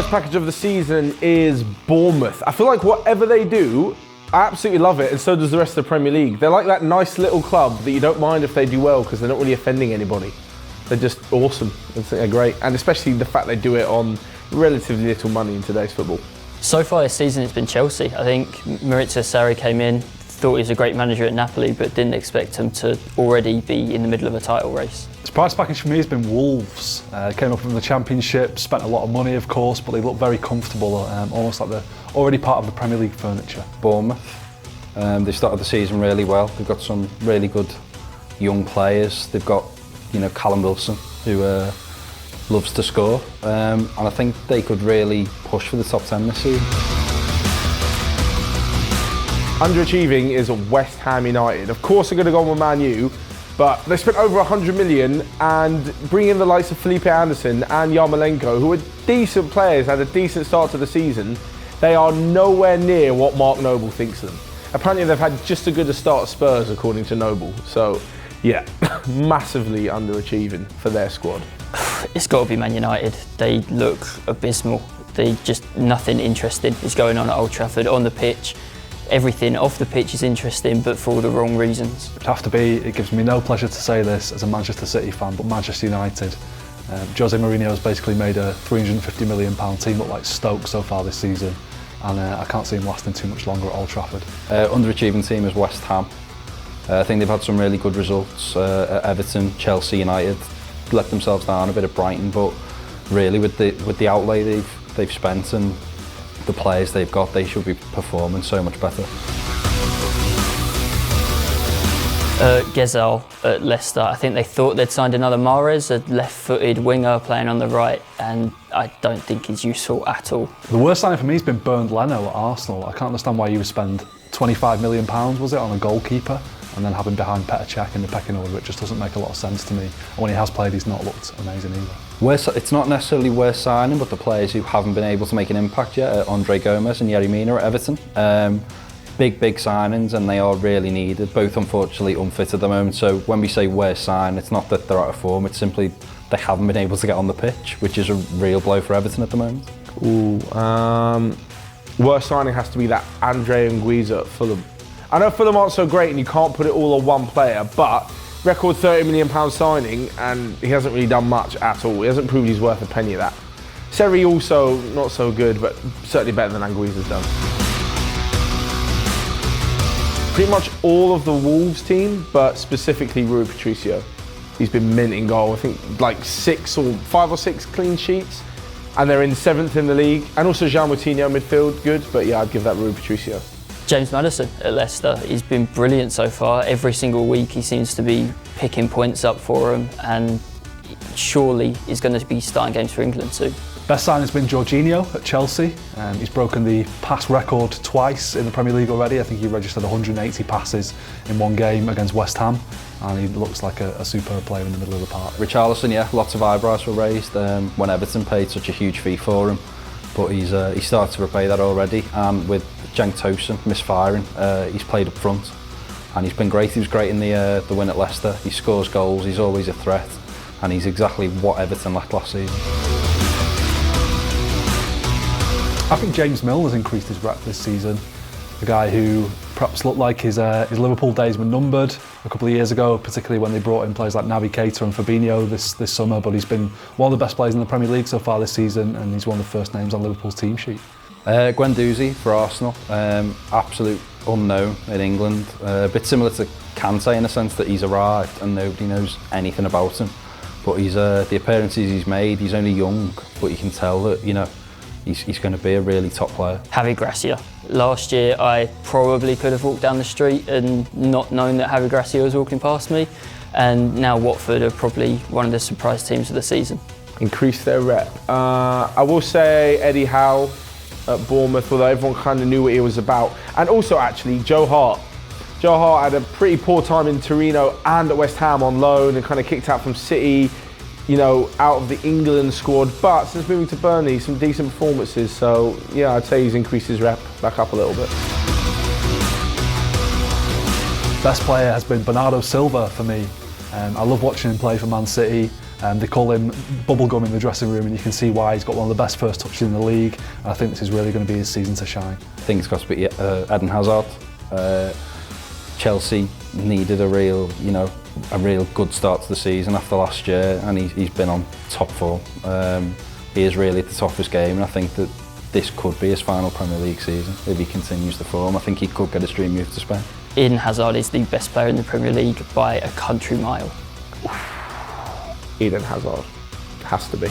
prize package of the season is Bournemouth. I feel like whatever they do, I absolutely love it, and so does the rest of the Premier League. They're like that nice little club that you don't mind if they do well because they're not really offending anybody. They're just awesome. I think they're great, and especially the fact they do it on relatively little money in today's football. So far this season it's been Chelsea. I think Maurizio Sarri came in, thought he was a great manager at Napoli, but didn't expect him to already be in the middle of a title race. The prize package for me has been Wolves. Came up from the Championship, spent a lot of money of course, but they look very comfortable, almost like they're already part of the Premier League furniture. Bournemouth, they started the season really well. They've got some really good young players. They've got, Callum Wilson, who loves to score, and I think they could really push for the top 10 this season. Underachieving is West Ham United. Of course they're going to go on with Man U, but they spent over 100 million and bring in the likes of Felipe Anderson and Yarmolenko, who are decent players, had a decent start to the season. They are nowhere near what Mark Noble thinks of them. Apparently they've had just as good a start as Spurs, according to Noble. So, yeah, massively underachieving for their squad. It's got to be Man United. They look abysmal. Nothing interesting is going on at Old Trafford on the pitch. Everything off the pitch is interesting, but for all the wrong reasons. It'd have to be, it gives me no pleasure to say this as a Manchester City fan, but Manchester United. Jose Mourinho has basically made a £350 million team look like Stoke so far this season, and I can't see him lasting too much longer at Old Trafford. Underachieving team is West Ham. I think they've had some really good results at Everton, Chelsea, United. Let themselves down a bit at Brighton, but really with the outlay they've spent and the players they've got, they should be performing so much better. Gezal at Leicester, I think they thought they'd signed another Mahrez, a left-footed winger playing on the right, and I don't think he's useful at all. The worst signing for me has been Bernd Leno at Arsenal. I can't understand why you would spend £25 million, was it, on a goalkeeper, and then have him behind Petr Cech in the pecking order. It just doesn't make a lot of sense to me. And when he has played, he's not looked amazing either. It's not necessarily worth signing, but the players who haven't been able to make an impact yet are Andre Gomes and Yerry Mina at Everton. Big signings, and they are really needed, both unfortunately unfit at the moment. So when we say worst sign, it's not that they're out of form, it's simply they haven't been able to get on the pitch, which is a real blow for Everton at the moment. Worst signing has to be that Andre Nguiza at Fulham. I know Fulham aren't so great and you can't put it all on one player, but record £30 million signing and he hasn't really done much at all. He hasn't proved he's worth a penny of that. Seri also not so good, but certainly better than Anguiza's done. Pretty much all of the Wolves team, but specifically Rui Patricio. He's been mint in goal. I think like 5 or 6 clean sheets, and they're in 7th in the league. And also Jean Moutinho midfield, good, but yeah, I'd give that Rui Patricio. James Maddison at Leicester, he's been brilliant so far. Every single week he seems to be picking points up for them, and surely he's going to be starting games for England too. Best signing has been Jorginho at Chelsea. He's broken the pass record twice in the Premier League already. I think he registered 180 passes in one game against West Ham, and he looks like a superb player in the middle of the park. Richarlison, yeah, lots of eyebrows were raised when Everton paid such a huge fee for him, but he's started to repay that already, and with Cenk Tosun misfiring, he's played up front and he's been great. He was great in the win at Leicester. He scores goals, he's always a threat, and he's exactly what Everton lacked last season. I think James Milner's increased his rep this season. A guy who perhaps looked like his Liverpool days were numbered a couple of years ago, particularly when they brought in players like Naby Keita and Fabinho this summer, but he's been one of the best players in the Premier League so far this season, and he's one of the first names on Liverpool's team sheet. Guendouzi for Arsenal, absolute unknown in England. A bit similar to Kante in the sense that he's arrived and nobody knows anything about him. But the appearances he's made, he's only young, but you can tell that he's going to be a really top player. Javi Gracia. Last year I probably could have walked down the street and not known that Javi Gracia was walking past me, and now Watford are probably one of the surprise teams of the season. Increase their rep. I will say Eddie Howe at Bournemouth, although everyone kind of knew what he was about. And also actually Joe Hart. Joe Hart had a pretty poor time in Torino and at West Ham on loan and kind of kicked out from City, out of the England squad. But since moving to Burnley, some decent performances. So yeah, I'd say he's increased his rep back up a little bit. Best player has been Bernardo Silva for me. I love watching him play for Man City. They call him bubblegum in the dressing room, and you can see why. He's got one of the best first touches in the league, and I think this is really going to be his season to shine. I think it's got to be Eden Hazard. Chelsea needed a real good start to the season after last year, and he's been on top form. He is really at the top of his game, and I think that this could be his final Premier League season if he continues the form. I think he could get a dream move to Spain. Eden Hazard is the best player in the Premier League by a country mile. Eden Hazard has to be.